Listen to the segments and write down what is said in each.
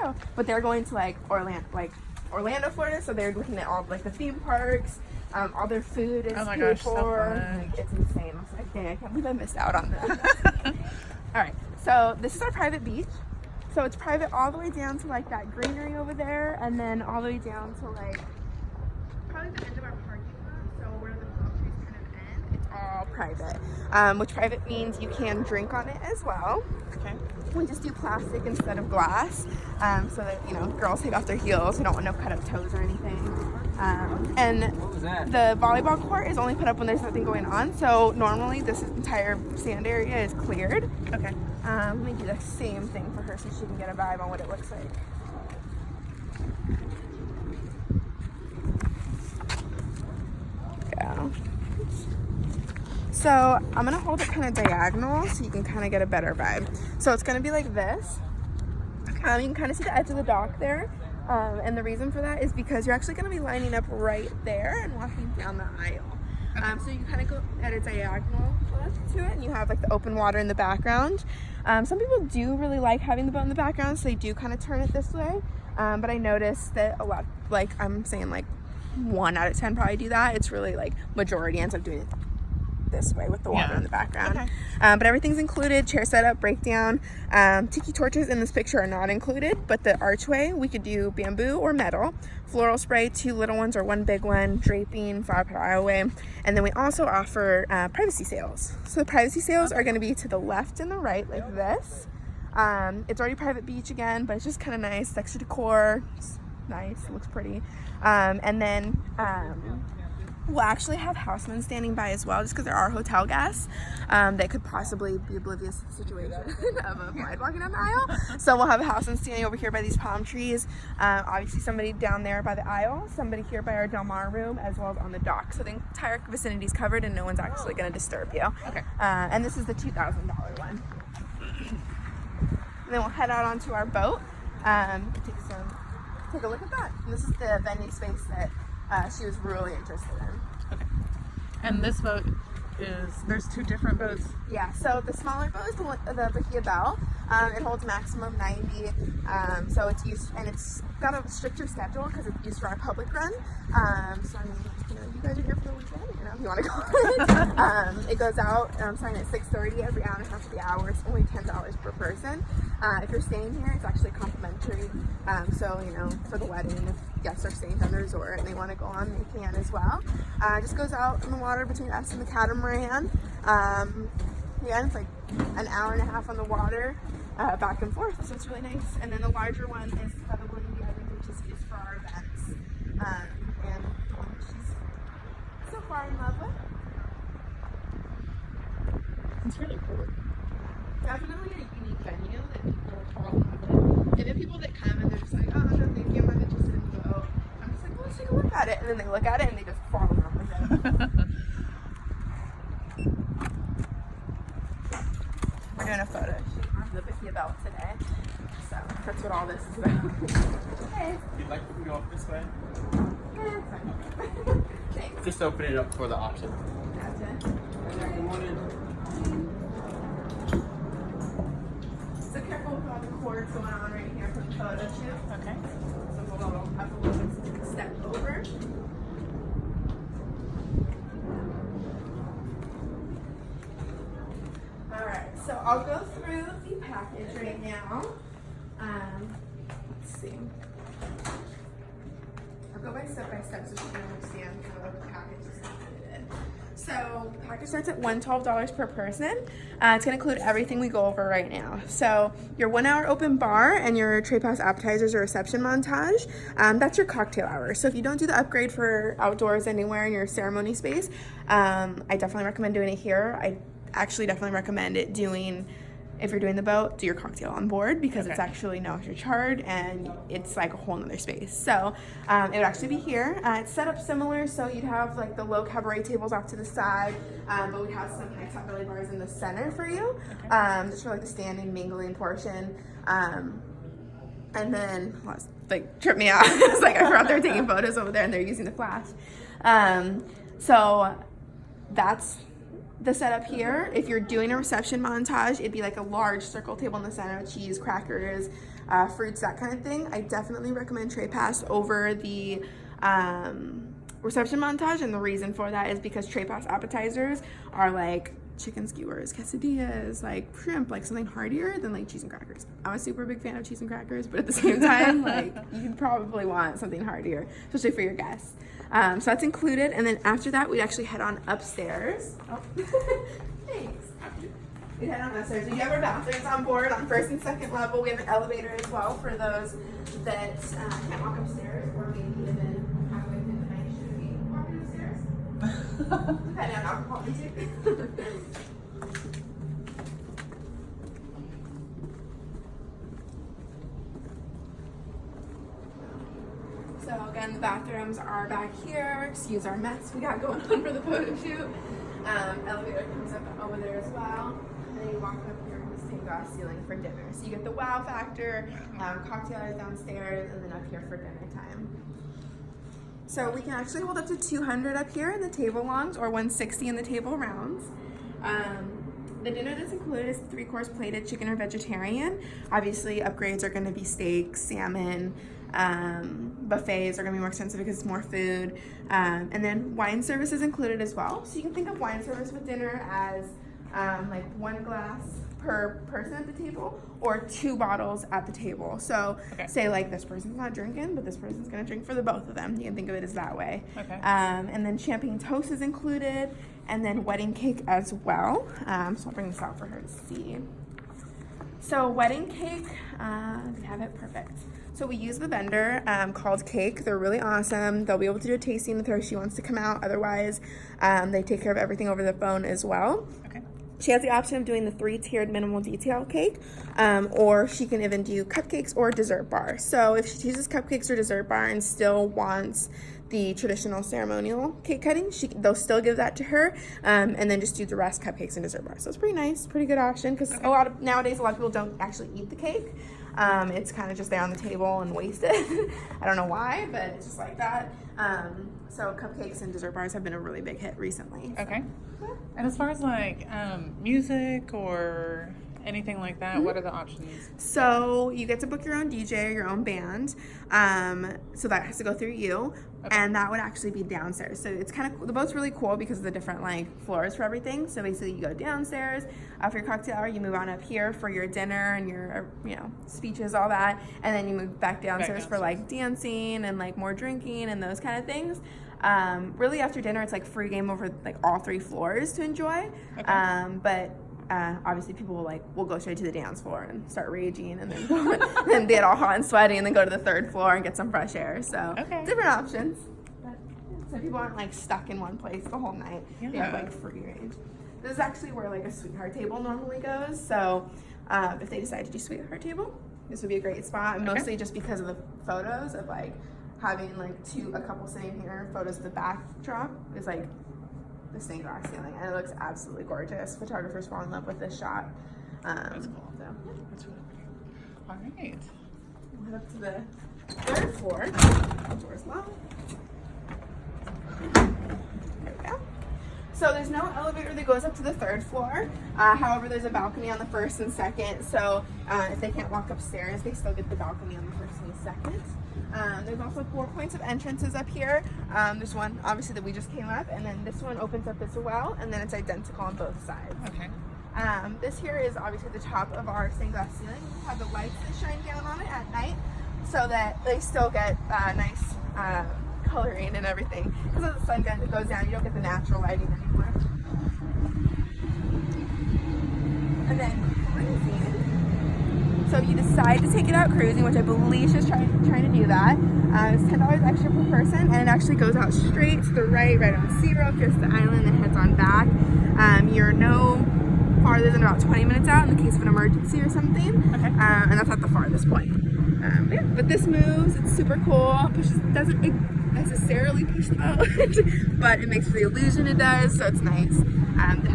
too. But they're going to like Orlando, Florida, so they're looking at all like the theme parks. All their food is paid for. Like, it's insane. I was like, dang, I can't believe I missed out on that. All right, so this is our private beach. So it's private all the way down to like that greenery over there, and then all the way down to like probably the end of our parking lot. So where the palm trees kind of end, it's all private. Which private means you can drink on it as well. Okay. We just do plastic instead of glass, so that, you know, girls take off their heels. We don't want no cut up toes or anything. And the volleyball court is only put up when there's nothing going on. So normally this entire sand area is cleared. Okay. Let me do the same thing for her so she can get a vibe on what it looks like. Yeah. So I'm gonna hold it kind of diagonal so you can kind of get a better vibe. So it's gonna be like this. You can kind of see the edge of the dock there. And the reason for that is because you're actually gonna be lining up right there and walking down the aisle. So you kind of go at a diagonal to it, and you have like the open water in the background. Some people do really like having the boat in the background, so they do kind of turn it this way. But I noticed that a lot, like I'm saying like 1 out of 10 probably do that. It's really like majority ends up doing it this way with the water in the background. Okay. But everything's included. Chair setup, breakdown. Tiki torches in this picture are not included, but the archway we could do bamboo or metal. Floral spray, 2 little ones or 1 big one. Draping, flower pot aisleway. And then we also offer privacy sails. So the privacy sails are going to be to the left and the right like this. It's already private beach again, but it's just kind of nice. It's extra decor. It's nice. It looks pretty. And then we'll actually have housemen standing by as well, just because there are hotel guests that could possibly be oblivious to the situation of a bride walking down the aisle. So we'll have a houseman standing over here by these palm trees. Obviously somebody down there by the aisle, somebody here by our Del Mar room, as well as on the dock. So the entire vicinity is covered and no one's actually going to disturb you. Okay. And this is the $2,000 one. And then we'll head out onto our boat. Take a look at that. And this is the venue space that she was really interested in. Okay. And this boat there's 2 different boats? Yeah, so the smaller boat is the Bahia Bell. It holds maximum 90. So it's used, and it's got a stricter schedule because it's used for our public run. So I mean, you know, you guys are here for the weekend, you know, if you want to go. It goes out starting at 6:30 every hour and a half of the hour. It's only $10 per person. If you're staying here, it's actually complimentary. So, you know, for the wedding, if guests are staying at the resort and they want to go on, they can as well. It just goes out in the water between us and the catamaran. Yeah, it's like an hour and a half on the water, back and forth, so it's really nice. And then the larger one is the William B. which is used for our events. And the one she's so far in love with. It's really cool. Definitely a unique venue that people fall in love with. And then people that come and they're just like, oh, no, thank you, I'm not interested in the boat. I'm just like, well, let's take a look at it. And then they look at it and they just fall in love with it. We're doing a photo shoot on the Bahia Bell today. So that's what all this is about. Hey. You'd like to go up this way? Yeah, it's fine. Thanks. Just open it up for the option. Gotcha. So careful with all the cords going on right here for the photo shoot. Okay. So we'll have a little bit step over. Alright, so I'll go through the package right now. Let's see. I'll go step by step so you can understand kind of what the package is included. So the package starts at $112 per person. It's going to include everything we go over right now. So your 1 hour open bar and your tray pass appetizers or reception montage, that's your cocktail hour. So if you don't do the upgrade for outdoors anywhere in your ceremony space, I definitely recommend doing it here. I actually definitely recommend it doing, if you're doing the boat, do your cocktail on board, because it's actually no extra charge and it's like a whole nother space. So it would actually be here. It's set up similar, so you'd have like the low cabaret tables off to the side, but we'd have some high top belly bars in the center for you, just for like the standing mingling portion. And then, well, like tripped me out. It's like I forgot they were taking photos over there and they're using the flash. So that's the setup here, if you're doing a reception montage, it'd be like a large circle table in the center, cheese, crackers, fruits, that kind of thing. I definitely recommend tray pass over the reception montage, and the reason for that is because tray pass appetizers are like chicken skewers, quesadillas, like shrimp, like something heartier than like cheese and crackers. I'm a super big fan of cheese and crackers, but at the same time, like you'd probably want something heartier, especially for your guests. So that's included, and then after that, we'd actually head on upstairs. Oh, thanks. We'd head on upstairs. We have our bathrooms on board on first and second level. We have an elevator as well for those that can't walk upstairs, or maybe even halfway through the night should be walking upstairs. Depending on alcohol intake. So again, the bathrooms are back here. Excuse our mess we got going on for the photo shoot. Elevator comes up over there as well. And then you walk up here to the stained glass ceiling for dinner. So you get the wow factor, cocktail hours downstairs, and then up here for dinner time. So we can actually hold up to 200 up here in the table longs, or 160 in the table rounds. The dinner that's included is 3-course plated chicken or vegetarian. Obviously, upgrades are going to be steak, salmon. Buffets are going to be more expensive because it's more food. And then wine service is included as well. So you can think of wine service with dinner as like 1 glass per person at the table, or 2 bottles at the table. So say like this person's not drinking, but this person's going to drink for the both of them. You can think of it as that way. And then champagne toast is included, and then wedding cake as well. So I'll bring this out for her to see. So wedding cake, we have it perfect. So we use the vendor called Cake. They're really awesome. They'll be able to do a tasting with her if she wants to come out. Otherwise, they take care of everything over the phone as well. She has the option of doing the 3-tiered minimal detail cake, or she can even do cupcakes or dessert bar. So if she chooses cupcakes or dessert bar and still wants the traditional ceremonial cake cutting, they'll still give that to her, and then just do the rest cupcakes and dessert bar. So it's pretty nice, pretty good option, because nowadays a lot of people don't actually eat the cake. It's kind of just there on the table and wasted. I don't know why, but it's just like that. So cupcakes and dessert bars have been a really big hit recently. So. Okay. And as far as like music or anything like that, what are the options? So you get to book your own DJ or your own band. So that has to go through you. And that would actually be downstairs. So it's kind of, the boat's really cool because of the different like floors for everything. So basically you go downstairs for your cocktail hour, you move on up here for your dinner and your, speeches, all that. And then you move back downstairs for like dancing and like more drinking and those kind of things. Really after dinner, it's like free game over like all 3 floors to enjoy. But obviously people will go straight to the dance floor and start raging, and then then get all hot and sweaty, and then go to the 3rd floor and get some fresh air. So different options. But, so people aren't like stuck in one place the whole night. They have like free range. This is actually where like a sweetheart table normally goes. So if they decide to do sweetheart table, this would be a great spot. And mostly just because of the photos of like having like a couple sitting here, photos of the backdrop is like the stained glass ceiling, and it looks absolutely gorgeous. Photographers fall in love with this shot. That's cool. So. That's really pretty. All right. We'll head up to the 3rd floor. The door's locked. There we go. So there's no elevator that goes up to the 3rd floor. However, there's a balcony on the 1st and 2nd. So if they can't walk upstairs, they still get the balcony on the 1st and 2nd. There's also 4 points of entrances up here. There's one obviously that we just came up, and then this one opens up as well, and then it's identical on both sides. This here is obviously the top of our stained glass ceiling. We have the lights that shine down on it at night, so that they still get nice coloring and everything. Because as the sun goes down, you don't get the natural lighting anymore. And then cruising. So if you decide to take it out cruising, which I believe she's trying to do that, it's $10 extra per person, and it actually goes out straight to the right on Sea Road, goes to the island, and heads on back. You're no farther than about 20 minutes out in the case of an emergency or something. And that's at the farthest point. But this moves, it's super cool. Doesn't necessarily push the boat, but it makes the illusion it does, so it's nice to have it.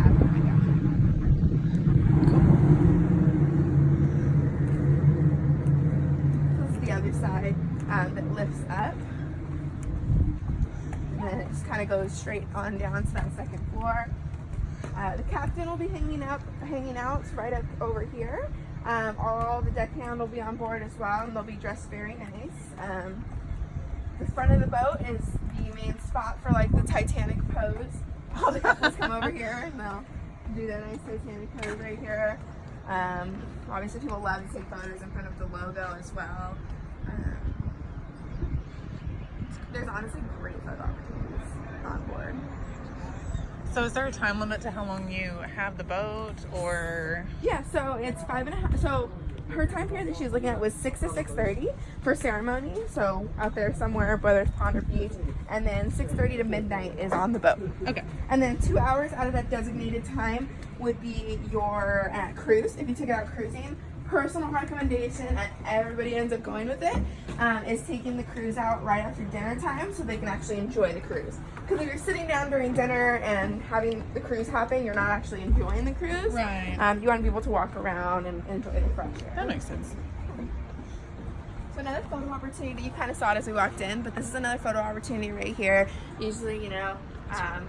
Other side that lifts up, and then it just kind of goes straight on down to that 2nd floor. The captain will be hanging out right up over here. All the deckhand will be on board as well, and they'll be dressed very nice. The front of the boat is the main spot for like the Titanic pose. All the couples come over here and they'll do their nice Titanic pose right here. Obviously people love to take photos in front of the logo as well. There's honestly great photo opportunities on board. So is there a time limit to how long you have the boat, or? Yeah, so it's 5.5. So her time period that she was looking at was 6 to 6:30 for ceremony. So out there somewhere, whether it's pond or beach, and then 6:30 to midnight is on the boat. Okay. And then 2 hours out of that designated time would be your cruise. If you took it out cruising, personal recommendation, and everybody ends up going with it, is taking the cruise out right after dinner time so they can actually enjoy the cruise. Because if you're sitting down during dinner and having the cruise happen, you're not actually enjoying the cruise. Right. You want to be able to walk around and enjoy the fresh air. That makes sense. So another photo opportunity, you kind of saw it as we walked in, but this is another photo opportunity right here. Usually,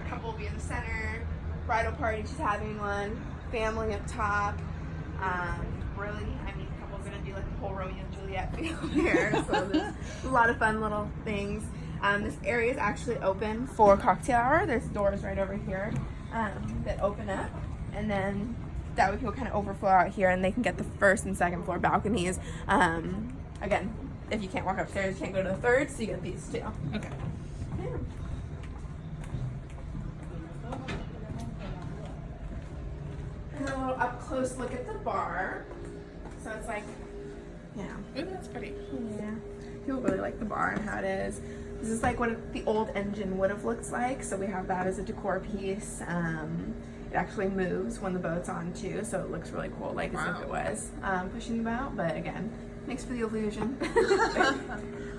couple will be in the center, bridal party, she's having one, family up top. Really, couples are gonna do like the whole Romeo and Juliet feel here. So there's a lot of fun little things. This area is actually open for cocktail hour. There's doors right over here that open up, and then that way people kind of overflow out here, and they can get the first and second floor balconies. Again, if you can't walk upstairs, you can't go to the third, so you get these two. Okay. Yeah. And a little up close look at the bar. So it's like, yeah. Ooh, that's pretty. Yeah. People really like the bar and how it is. This is like what the old engine would have looked like. So we have that as a decor piece. It actually moves when the boat's on too, so it looks really cool, like as if it was pushing the boat. But again, makes for the illusion.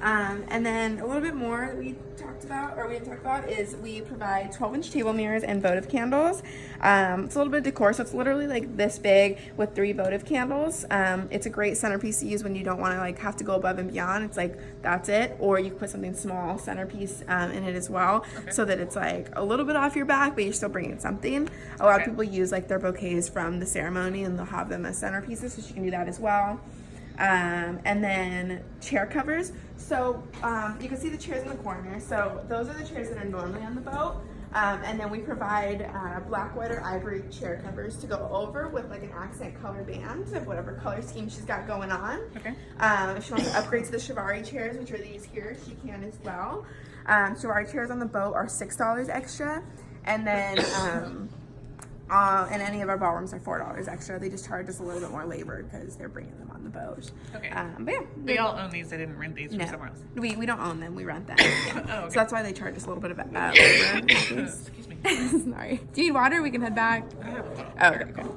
And then a little bit more that we didn't talk about, is we provide 12-inch table mirrors and votive candles. It's a little bit of decor, so it's literally like this big with 3 votive candles. It's a great centerpiece to use when you don't want to like have to go above and beyond. It's like that's it, or you can put something small centerpiece in it as well, so that it's like a little bit off your back, but you're still bringing something. A lot of people use like their bouquets from the ceremony, and they'll have them as centerpieces, so you can do that as well. And then chair covers. So you can see the chairs in the corner. So those are the chairs that are normally on the boat. And then we provide black, white, or ivory chair covers to go over with like an accent color band of whatever color scheme she's got going on. Okay. If she wants to upgrade to the Chiavari chairs, which are these here, she can as well. Chiavari chairs on the boat are $6 extra. And then and any of our ballrooms are $4 extra. They just charge us a little bit more labor because they're bringing them on the boat. Okay. But yeah, They all own these. They didn't rent these from no, somewhere else. we don't own them. We rent them. Yeah. Oh, okay. So that's why they charge us a little bit of labor. Excuse me. Sorry. Do you need water? We can head back. Oh, okay, good.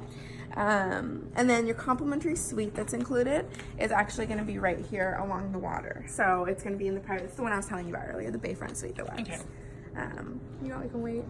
And then your complimentary suite that's included is actually going to be right here along the water. So it's going to be in the private. It's the one I was telling you about earlier, the Bayfront suite deluxe. Okay. You know, we can wait.